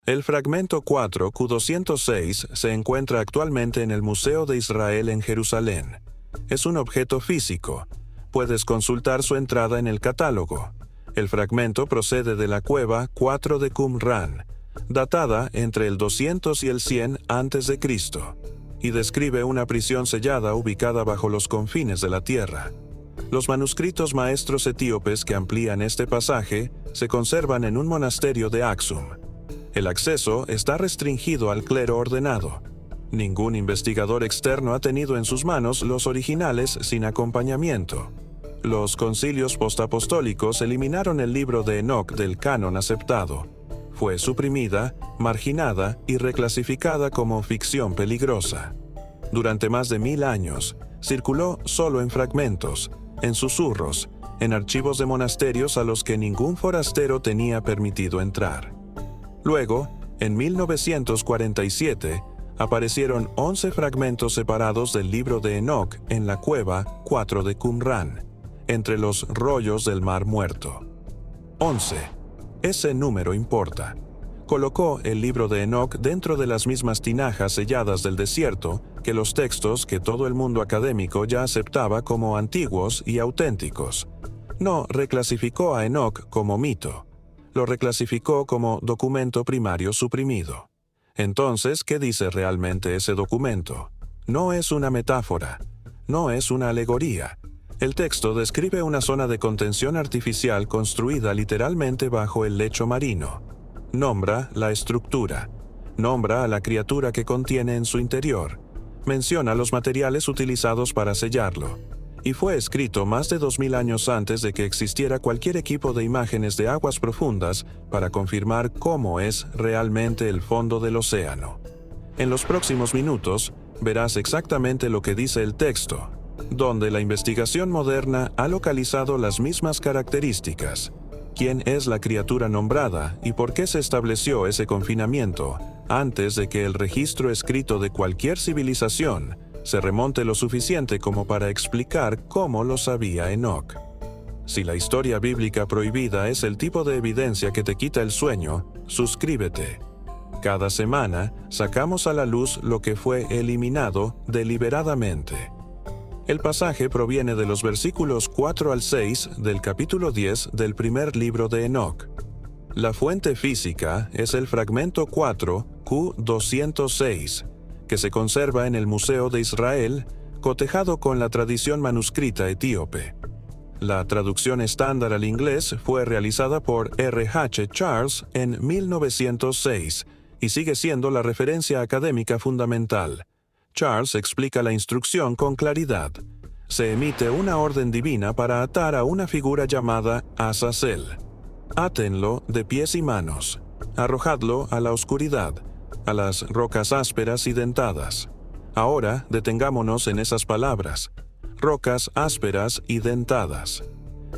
El fragmento 4 Q206 se encuentra actualmente en el Museo de Israel en Jerusalén. Es un objeto físico. Puedes consultar su entrada en el catálogo. El fragmento procede de la cueva 4 de Qumran, datada entre el 200 y el 100 a.C., y describe una prisión sellada ubicada bajo los confines de la tierra. Los manuscritos maestros etíopes que amplían este pasaje se conservan en un monasterio de Aksum. El acceso está restringido al clero ordenado. Ningún investigador externo ha tenido en sus manos los originales sin acompañamiento. Los concilios postapostólicos eliminaron el libro de Enoc del canon aceptado. Fue suprimida, marginada y reclasificada como ficción peligrosa. Durante más de 1000 años, circuló solo en fragmentos, en susurros, en archivos de monasterios a los que ningún forastero tenía permitido entrar. Luego, en 1947, aparecieron 11 fragmentos separados del libro de Enoc en la cueva 4 de Qumran, entre los rollos del Mar Muerto. 11. Ese número importa. Colocó el libro de Enoc dentro de las mismas tinajas selladas del desierto que los textos que todo el mundo académico ya aceptaba como antiguos y auténticos. No reclasificó a Enoc como mito. Lo reclasificó como documento primario suprimido. Entonces, ¿qué dice realmente ese documento? No es una metáfora. No es una alegoría. El texto describe una zona de contención artificial construida literalmente bajo el lecho marino. Nombra la estructura. Nombra a la criatura que contiene en su interior. Menciona los materiales utilizados para sellarlo. Y fue escrito más de 2000 años antes de que existiera cualquier equipo de imágenes de aguas profundas para confirmar cómo es realmente el fondo del océano. En los próximos minutos, verás exactamente lo que dice el texto, donde la investigación moderna ha localizado las mismas características. ¿Quién es la criatura nombrada y por qué se estableció ese confinamiento antes de que el registro escrito de cualquier civilización se remonte lo suficiente como para explicar cómo lo sabía Enoc? Si la historia bíblica prohibida es el tipo de evidencia que te quita el sueño, suscríbete. Cada semana sacamos a la luz lo que fue eliminado deliberadamente. El pasaje proviene de los versículos 4 al 6 del capítulo 10 del primer libro de Enoc. La fuente física es el fragmento 4 Q206, que se conserva en el Museo de Israel, cotejado con la tradición manuscrita etíope. La traducción estándar al inglés fue realizada por R.H. Charles en 1906 y sigue siendo la referencia académica fundamental. Charles explica la instrucción con claridad. Se emite una orden divina para atar a una figura llamada Azazel. Átenlo de pies y manos. Arrojadlo a la oscuridad, a las rocas ásperas y dentadas. Ahora detengámonos en esas palabras. Rocas ásperas y dentadas.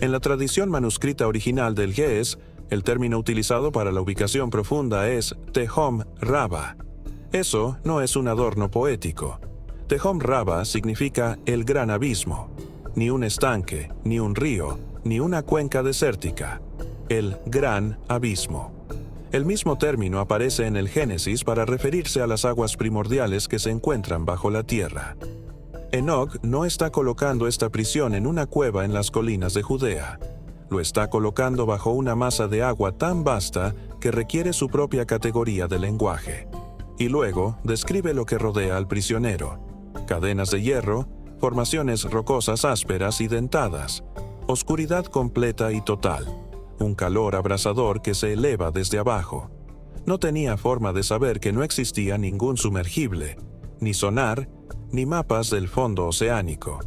En la tradición manuscrita original del Ge'ez, el término utilizado para la ubicación profunda es Tehom Rabba. Eso no es un adorno poético. Tehom Rabba significa el gran abismo. Ni un estanque, ni un río, ni una cuenca desértica. El gran abismo. El mismo término aparece en el Génesis para referirse a las aguas primordiales que se encuentran bajo la tierra. Enoc no está colocando esta prisión en una cueva en las colinas de Judea. Lo está colocando bajo una masa de agua tan vasta que requiere su propia categoría de lenguaje. Y luego describe lo que rodea al prisionero: cadenas de hierro, formaciones rocosas ásperas y dentadas, oscuridad completa y total, un calor abrasador que se eleva desde abajo. No tenía forma de saber que no existía ningún sumergible, ni sonar, ni mapas del fondo oceánico.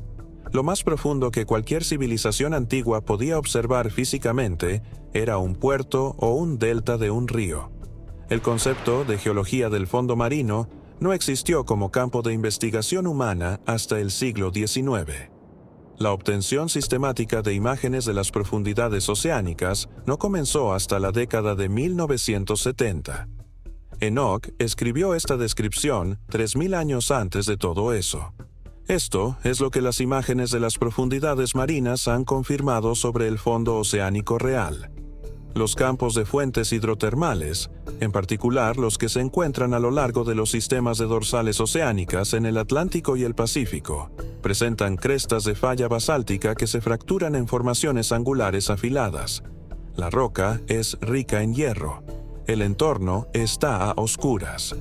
Lo más profundo que cualquier civilización antigua podía observar físicamente era un puerto o un delta de un río. El concepto de geología del fondo marino no existió como campo de investigación humana hasta el siglo XIX. La obtención sistemática de imágenes de las profundidades oceánicas no comenzó hasta la década de 1970. Enoc escribió esta descripción 3000 años antes de todo eso. Esto es lo que las imágenes de las profundidades marinas han confirmado sobre el fondo oceánico real. Los campos de fuentes hidrotermales, en particular los que se encuentran a lo largo de los sistemas de dorsales oceánicas en el Atlántico y el Pacífico, presentan crestas de falla basáltica que se fracturan en formaciones angulares afiladas. La roca es rica en hierro. El entorno está a oscuras.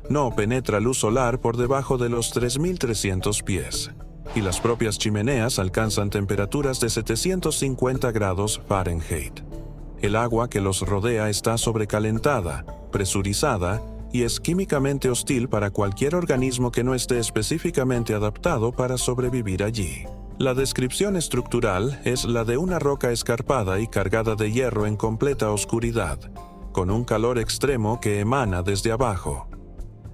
No penetra luz solar por debajo de los 3.300 pies. Y las propias chimeneas alcanzan temperaturas de 750 grados Fahrenheit. El agua que los rodea está sobrecalentada, presurizada y es químicamente hostil para cualquier organismo que no esté específicamente adaptado para sobrevivir allí. La descripción estructural es la de una roca escarpada y cargada de hierro en completa oscuridad, con un calor extremo que emana desde abajo.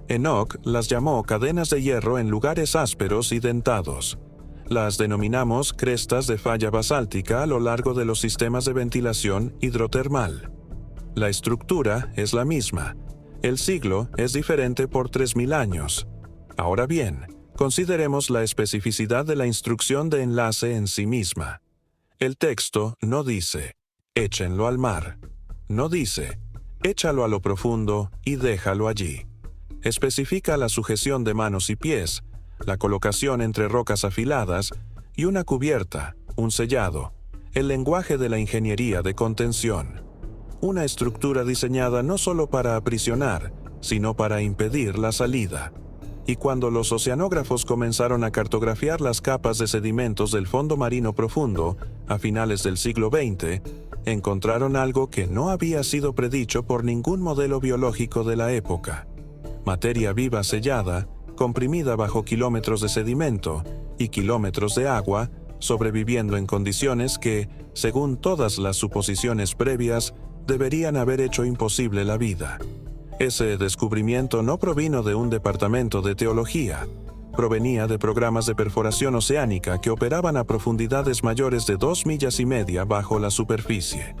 Enoch las llamó cadenas de hierro en lugares ásperos y dentados. Las denominamos crestas de falla basáltica a lo largo de los sistemas de ventilación hidrotermal. La estructura es la misma. El siglo es diferente por 3.000 años. Ahora bien, consideremos la especificidad de la instrucción de enlace en sí misma. El texto no dice, échenlo al mar. No dice, échalo a lo profundo y déjalo allí. Especifica la sujeción de manos y pies, la colocación entre rocas afiladas y una cubierta, un sellado, el lenguaje de la ingeniería de contención. Una estructura diseñada no solo para aprisionar, sino para impedir la salida. Y cuando los oceanógrafos comenzaron a cartografiar las capas de sedimentos del fondo marino profundo a finales del siglo XX, encontraron algo que no había sido predicho por ningún modelo biológico de la época. Materia viva sellada, comprimida bajo kilómetros de sedimento y kilómetros de agua, sobreviviendo en condiciones que, según todas las suposiciones previas, deberían haber hecho imposible la vida. Ese descubrimiento no provino de un departamento de teología, provenía de programas de perforación oceánica que operaban a profundidades mayores de 2,5 millas bajo la superficie.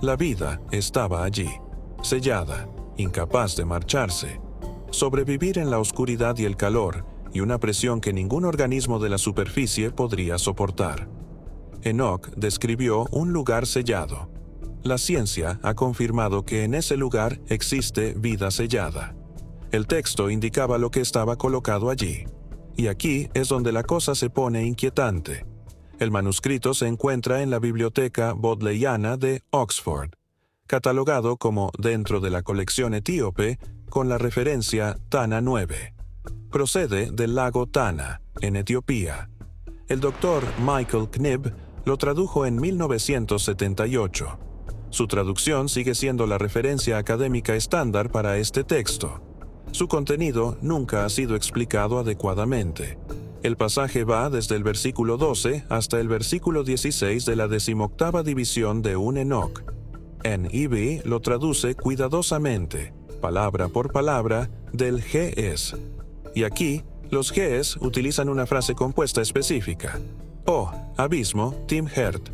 La vida estaba allí, sellada, incapaz de marcharse. Sobrevivir en la oscuridad y el calor, y una presión que ningún organismo de la superficie podría soportar. Enoch describió un lugar sellado. La ciencia ha confirmado que en ese lugar existe vida sellada. El texto indicaba lo que estaba colocado allí. Y aquí es donde la cosa se pone inquietante. El manuscrito se encuentra en la Biblioteca Bodleiana de Oxford, catalogado como dentro de la colección etíope con la referencia Tana 9. Procede del lago Tana, en Etiopía. El doctor Michael Knibb lo tradujo en 1978. Su traducción sigue siendo la referencia académica estándar para este texto. Su contenido nunca ha sido explicado adecuadamente. El pasaje va desde el versículo 12 hasta el versículo 16 de la 18ª división de un Enoch. NIV lo traduce cuidadosamente, palabra por palabra, del GES. Y aquí, los GES utilizan una frase compuesta específica. Oh, abismo, Timhert.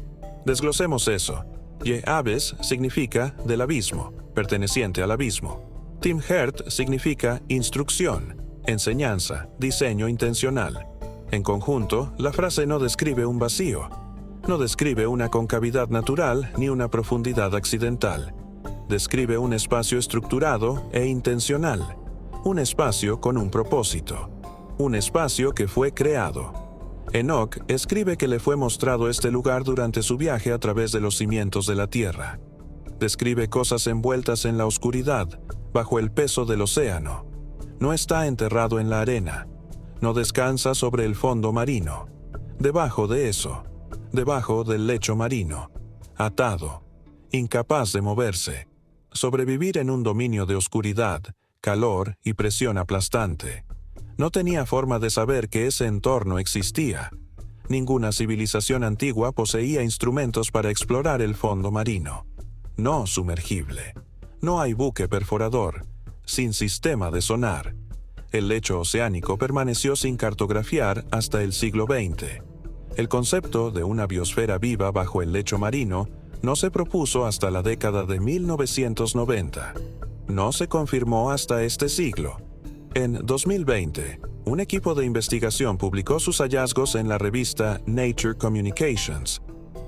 Desglosemos eso. Ye-Abes significa del abismo, perteneciente al abismo. Timhert significa instrucción, enseñanza, diseño intencional. En conjunto, la frase no describe un vacío. No describe una concavidad natural ni una profundidad accidental. Describe un espacio estructurado e intencional. Un espacio con un propósito. Un espacio que fue creado. Enoch escribe que le fue mostrado este lugar durante su viaje a través de los cimientos de la tierra. Describe cosas envueltas en la oscuridad, bajo el peso del océano. No está enterrado en la arena. No descansa sobre el fondo marino. Debajo de eso, debajo del lecho marino, atado, incapaz de moverse, sobrevivir en un dominio de oscuridad, calor y presión aplastante. No tenía forma de saber que ese entorno existía. Ninguna civilización antigua poseía instrumentos para explorar el fondo marino. No sumergible. No hay buque perforador, sin sistema de sonar. El lecho oceánico permaneció sin cartografiar hasta el siglo XX. El concepto de una biosfera viva bajo el lecho marino no se propuso hasta la década de 1990. No se confirmó hasta este siglo. En 2020, un equipo de investigación publicó sus hallazgos en la revista Nature Communications.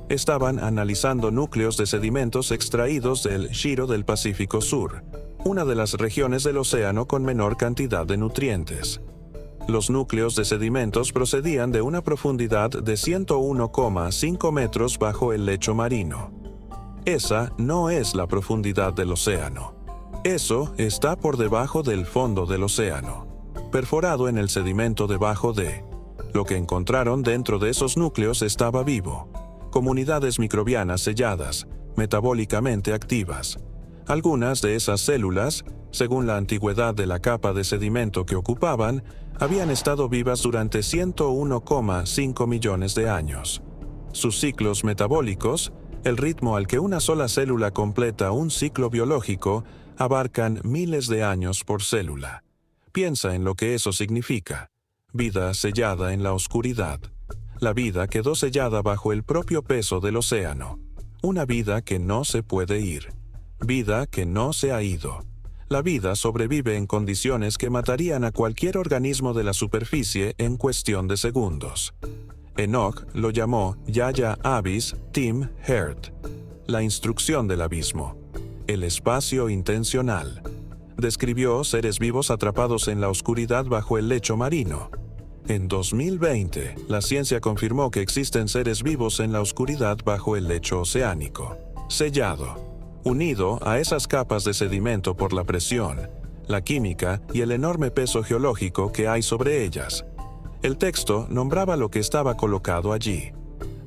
Estaban analizando núcleos de sedimentos extraídos del Shiro del Pacífico Sur, una de las regiones del océano con menor cantidad de nutrientes. Los núcleos de sedimentos procedían de una profundidad de 101,5 metros bajo el lecho marino. Esa no es la profundidad del océano. Eso está por debajo del fondo del océano, perforado en el sedimento debajo de. Lo que encontraron dentro de esos núcleos estaba vivo. Comunidades microbianas selladas, metabólicamente activas. Algunas de esas células, según la antigüedad de la capa de sedimento que ocupaban, habían estado vivas durante 101,5 millones de años. Sus ciclos metabólicos, el ritmo al que una sola célula completa un ciclo biológico, abarcan miles de años por célula. Piensa en lo que eso significa. Vida sellada en la oscuridad. La vida quedó sellada bajo el propio peso del océano. Una vida que no se puede ir. Vida que no se ha ido. La vida sobrevive en condiciones que matarían a cualquier organismo de la superficie en cuestión de segundos. Enoch lo llamó Yaya Abyss Tim Hert, la instrucción del abismo, el espacio intencional. Describió seres vivos atrapados en la oscuridad bajo el lecho marino. En 2020, la ciencia confirmó que existen seres vivos en la oscuridad bajo el lecho oceánico, sellado, unido a esas capas de sedimento por la presión, la química y el enorme peso geológico que hay sobre ellas. El texto nombraba lo que estaba colocado allí.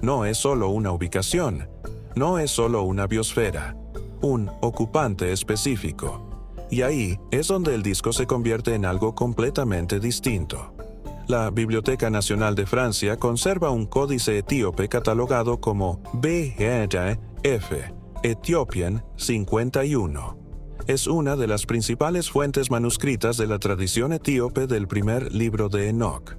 No es solo una ubicación, no es solo una biosfera, un ocupante específico. Y ahí es donde el disco se convierte en algo completamente distinto. La Biblioteca Nacional de Francia conserva un códice etíope catalogado como BRF, Ethiopian 51. Es una de las principales fuentes manuscritas de la tradición etíope del primer libro de Enoch.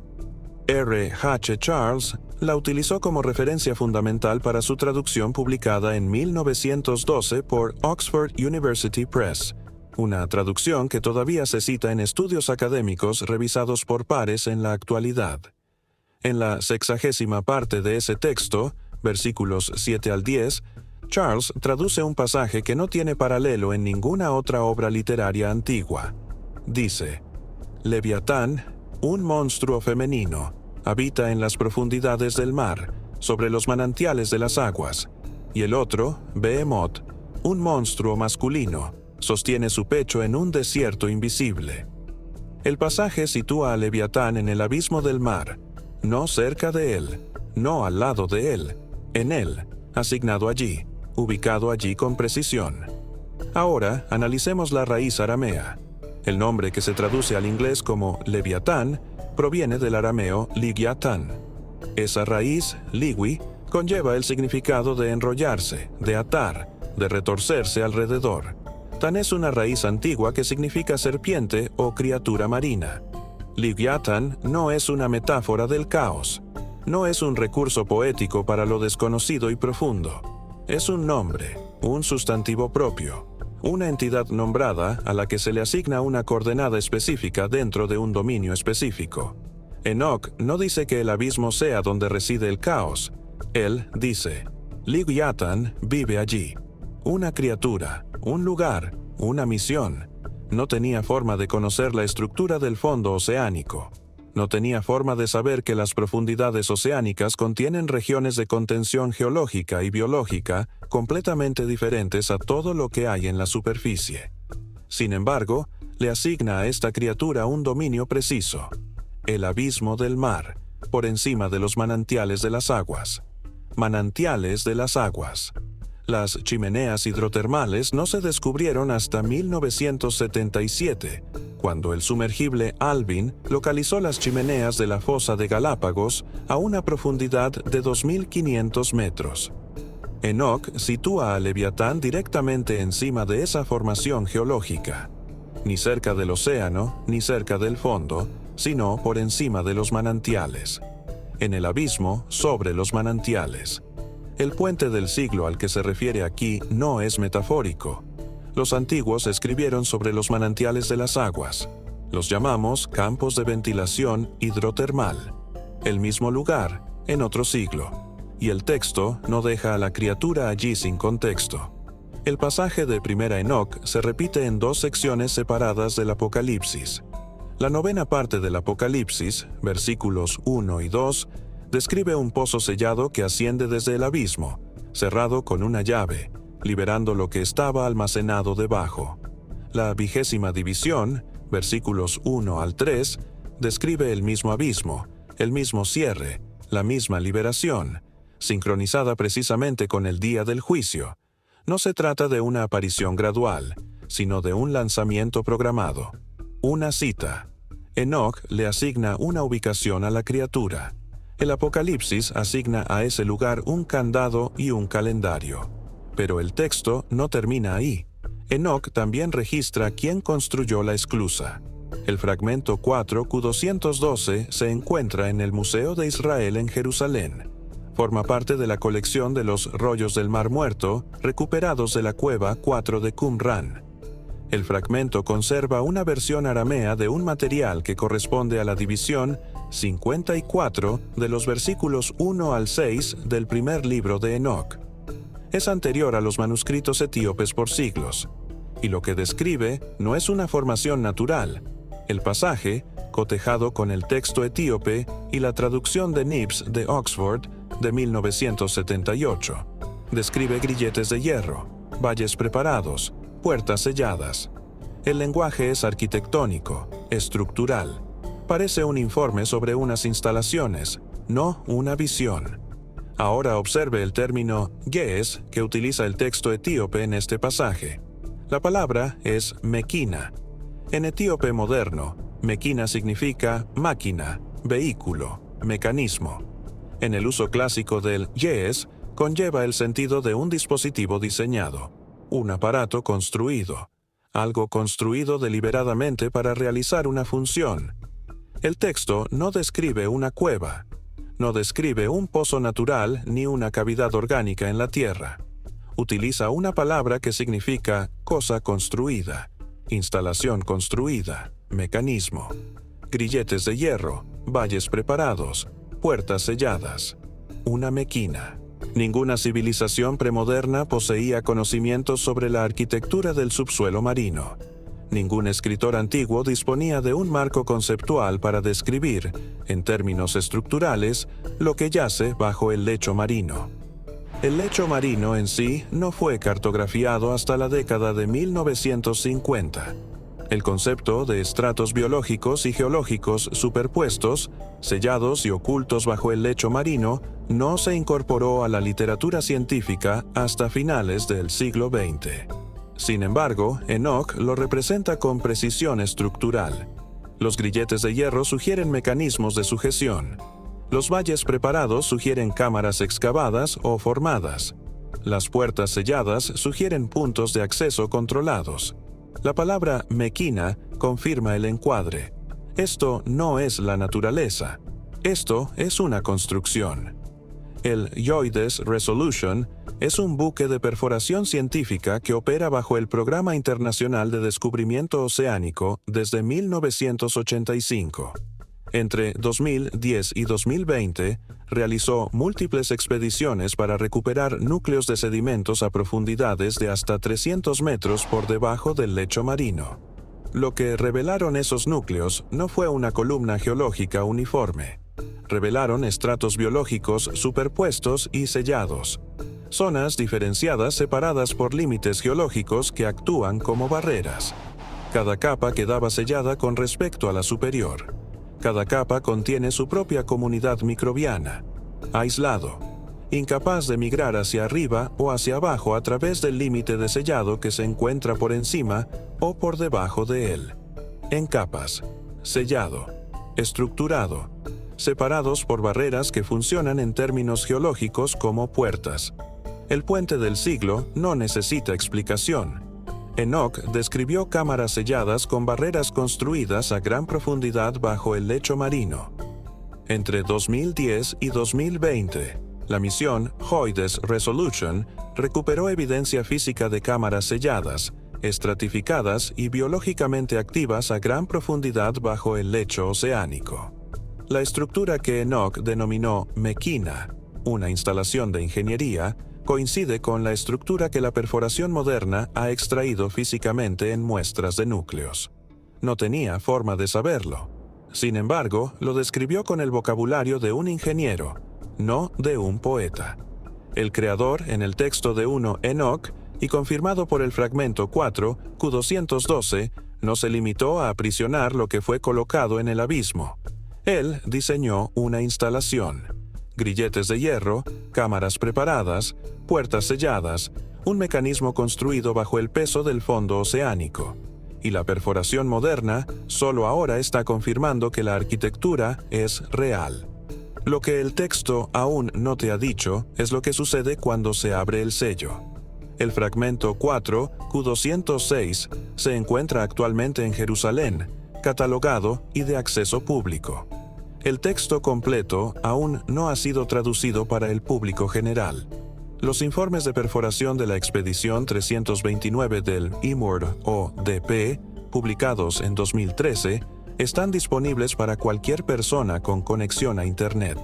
R. H. Charles la utilizó como referencia fundamental para su traducción publicada en 1912 por Oxford University Press, una traducción que todavía se cita en estudios académicos revisados por pares en la actualidad. En la 60ª parte de ese texto, versículos 7 al 10, Charles traduce un pasaje que no tiene paralelo en ninguna otra obra literaria antigua. Dice: Leviatán, un monstruo femenino, habita en las profundidades del mar, sobre los manantiales de las aguas, y el otro, Behemoth, un monstruo masculino, sostiene su pecho en un desierto invisible. El pasaje sitúa a Leviatán en el abismo del mar, no cerca de él, no al lado de él, en él, asignado allí, ubicado allí con precisión. Ahora analicemos la raíz aramea. El nombre que se traduce al inglés como Leviatán proviene del arameo ligiatán. Esa raíz, ligui, conlleva el significado de enrollarse, de atar, de retorcerse alrededor. Tan es una raíz antigua que significa serpiente o criatura marina. Ligiatán no es una metáfora del caos. No es un recurso poético para lo desconocido y profundo. Es un nombre, un sustantivo propio, una entidad nombrada a la que se le asigna una coordenada específica dentro de un dominio específico. Enoch no dice que el abismo sea donde reside el caos. Él dice: Ligiatán vive allí. Una criatura, un lugar, una misión. No tenía forma de conocer la estructura del fondo oceánico. No tenía forma de saber que las profundidades oceánicas contienen regiones de contención geológica y biológica completamente diferentes a todo lo que hay en la superficie. Sin embargo, le asigna a esta criatura un dominio preciso: el abismo del mar, por encima de los manantiales de las aguas. Manantiales de las aguas. Las chimeneas hidrotermales no se descubrieron hasta 1977, cuando el sumergible Alvin localizó las chimeneas de la fosa de Galápagos a una profundidad de 2.500 metros. Enoch sitúa a Leviatán directamente encima de esa formación geológica, ni cerca del océano, ni cerca del fondo, sino por encima de los manantiales. En el abismo, sobre los manantiales. El puente del siglo al que se refiere aquí no es metafórico. Los antiguos escribieron sobre los manantiales de las aguas. Los llamamos campos de ventilación hidrotermal. El mismo lugar, en otro siglo. y el texto no deja a la criatura allí sin contexto. El pasaje de Primera Enoc se repite en dos secciones separadas del Apocalipsis. La novena parte del Apocalipsis, versículos 1 y 2, describe un pozo sellado que asciende desde el abismo, cerrado con una llave, liberando lo que estaba almacenado debajo. La 20ª división, versículos 1 al 3, describe el mismo abismo, el mismo cierre, la misma liberación, sincronizada precisamente con el día del juicio. No se trata de una aparición gradual, sino de un lanzamiento programado. Una cita. Enoc le asigna una ubicación a la criatura. El Apocalipsis asigna a ese lugar un candado y un calendario. Pero el texto no termina ahí. Enoc también registra quién construyó la esclusa. El fragmento 4 Q212 se encuentra en el Museo de Israel en Jerusalén. Forma parte de la colección de los rollos del Mar Muerto recuperados de la cueva 4 de Qumran. El fragmento conserva una versión aramea de un material que corresponde a la división 54 de los versículos 1 al 6 del primer libro de Enoc. Es anterior a los manuscritos etíopes por siglos, y lo que describe no es una formación natural. El pasaje, cotejado con el texto etíope y la traducción de Nibbs de Oxford de 1978, describe grilletes de hierro, valles preparados, puertas selladas. El lenguaje es arquitectónico, estructural. Parece un informe sobre unas instalaciones, no una visión. Ahora observe el término ge'ez que utiliza el texto etíope en este pasaje. La palabra es mequina. En etíope moderno, mequina significa máquina, vehículo, mecanismo. En el uso clásico del ge'ez, conlleva el sentido de un dispositivo diseñado, un aparato construido, algo construido deliberadamente para realizar una función. El texto no describe una cueva, no describe un pozo natural ni una cavidad orgánica en la tierra. Utiliza una palabra que significa cosa construida, instalación construida, mecanismo, grilletes de hierro, valles preparados, puertas selladas, una mequina. Ninguna civilización premoderna poseía conocimientos sobre la arquitectura del subsuelo marino. Ningún escritor antiguo disponía de un marco conceptual para describir, en términos estructurales, lo que yace bajo el lecho marino. El lecho marino en sí no fue cartografiado hasta la década de 1950. El concepto de estratos biológicos y geológicos superpuestos, sellados y ocultos bajo el lecho marino, no se incorporó a la literatura científica hasta finales del siglo XX. Sin embargo, Enoc lo representa con precisión estructural. Los grilletes de hierro sugieren mecanismos de sujeción. Los valles preparados sugieren cámaras excavadas o formadas. Las puertas selladas sugieren puntos de acceso controlados. La palabra mequina confirma el encuadre. Esto no es la naturaleza. Esto es una construcción. El JOIDES Resolution es un buque de perforación científica que opera bajo el Programa Internacional de Descubrimiento Oceánico desde 1985. Entre 2010 y 2020, realizó múltiples expediciones para recuperar núcleos de sedimentos a profundidades de hasta 300 metros por debajo del lecho marino. Lo que revelaron esos núcleos no fue una columna geológica uniforme. Revelaron estratos biológicos superpuestos y sellados. Zonas diferenciadas separadas por límites geológicos que actúan como barreras. Cada capa quedaba sellada con respecto a la superior. Cada capa contiene su propia comunidad microbiana, aislado, incapaz de migrar hacia arriba o hacia abajo a través del límite de sellado que se encuentra por encima o por debajo de él. En capas, sellado, estructurado, separados por barreras que funcionan en términos geológicos como puertas. El puente del siglo no necesita explicación. Enoc describió cámaras selladas con barreras construidas a gran profundidad bajo el lecho marino. Entre 2010 y 2020, la misión JOIDES Resolution recuperó evidencia física de cámaras selladas, estratificadas y biológicamente activas a gran profundidad bajo el lecho oceánico. La estructura que Enoc denominó mequina una instalación de ingeniería, coincide con la estructura que la perforación moderna ha extraído físicamente en muestras de núcleos. No tenía forma de saberlo. Sin embargo, lo describió con el vocabulario de un ingeniero, no de un poeta. El creador, en el texto de 1 Enoch, y confirmado por el fragmento 4, Q212, no se limitó a aprisionar lo que fue colocado en el abismo. Él diseñó una instalación: grilletes de hierro, cámaras preparadas, puertas selladas, un mecanismo construido bajo el peso del fondo oceánico. Y la perforación moderna solo ahora está confirmando que la arquitectura es real. Lo que el texto aún no te ha dicho es lo que sucede cuando se abre el sello. El fragmento 4, Q206, se encuentra actualmente en Jerusalén, catalogado y de acceso público. El texto completo aún no ha sido traducido para el público general. Los informes de perforación de la expedición 329 del IMURD-ODP, publicados en 2013, están disponibles para cualquier persona con conexión a Internet.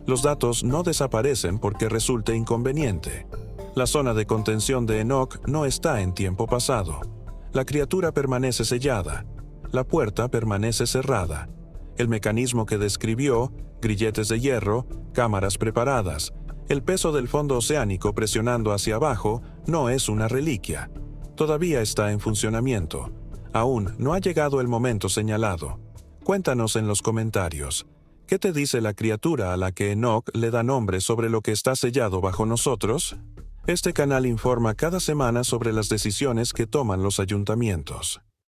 Los datos no desaparecen porque resulte inconveniente. La zona de contención de Enoch no está en tiempo pasado. La criatura permanece sellada. La puerta permanece cerrada. El mecanismo que describió, grilletes de hierro, cámaras preparadas, el peso del fondo oceánico presionando hacia abajo, no es una reliquia. Todavía está en funcionamiento. Aún no ha llegado el momento señalado. Cuéntanos en los comentarios. ¿Qué te dice la criatura a la que Enoch le da nombre sobre lo que está sellado bajo nosotros? Este canal informa cada semana sobre las decisiones que toman los ayuntamientos.